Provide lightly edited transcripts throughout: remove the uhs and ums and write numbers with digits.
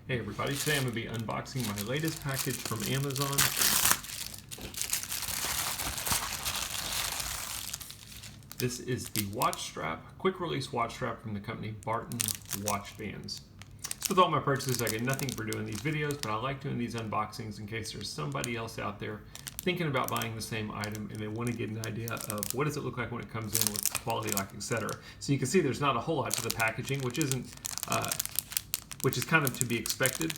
Hey everybody, today I'm going to be unboxing my latest package from Amazon. This is the watch strap, quick release watch strap from the company Barton Watch bands. With all my purchases, I get nothing for doing these videos, but I like doing these unboxings in case there's somebody else out there thinking about buying the same item and they want to get an idea of what does it look like when it comes in, what's the quality like, etc. So you can see there's not a whole lot to the packaging, which is kind of to be expected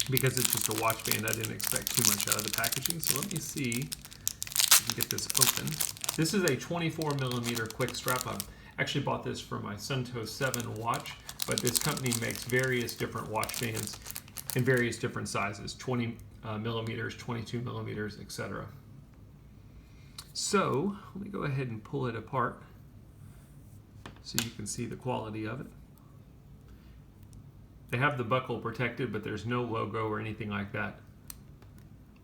because it's just a watch band. I didn't expect too much out of the packaging. So let me see if we can get this open. This is a 24mm quick strap. I actually bought this for my Suunto 7 watch, but this company makes various different watch bands in various different sizes, 20 millimeters, 22 millimeters, etc. So let me go ahead and pull it apart so you can see the quality of it. They have the buckle protected, but there's no logo or anything like that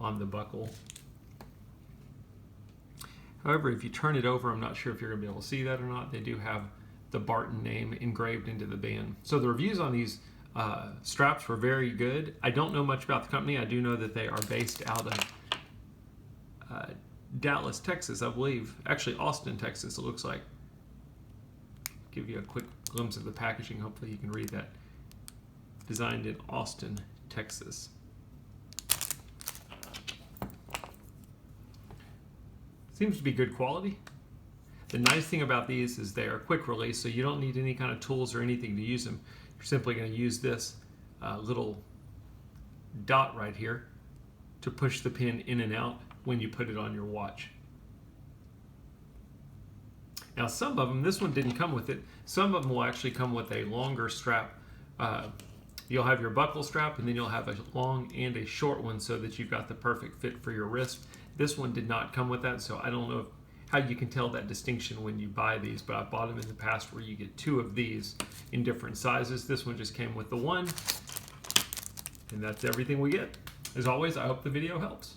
on the buckle. However, if you turn it over, I'm not sure if you're going to be able to see that or not. They do have the Barton name engraved into the band. So the reviews on these straps were very good. I don't know much about the company. I do know that they are based out of Dallas, Texas, I believe. Actually, Austin, Texas, it looks like. Give you a quick glimpse of the packaging. Hopefully you can read that. Designed in Austin, Texas. Seems to be good quality. The nice thing about these is they are quick release, so you don't need any kind of tools or anything to use them. You're simply going to use this little dot right here to push the pin in and out when you put it on your watch. Now some of them, this one didn't come with it, some of them will actually come with a longer strap. You'll have your buckle strap and then you'll have a long and a short one so that you've got the perfect fit for your wrist. This one did not come with that, so I don't know how you can tell that distinction when you buy these, but I bought them in the past where you get two of these in different sizes. This one just came with the one, and that's everything we get. As always, I hope the video helps.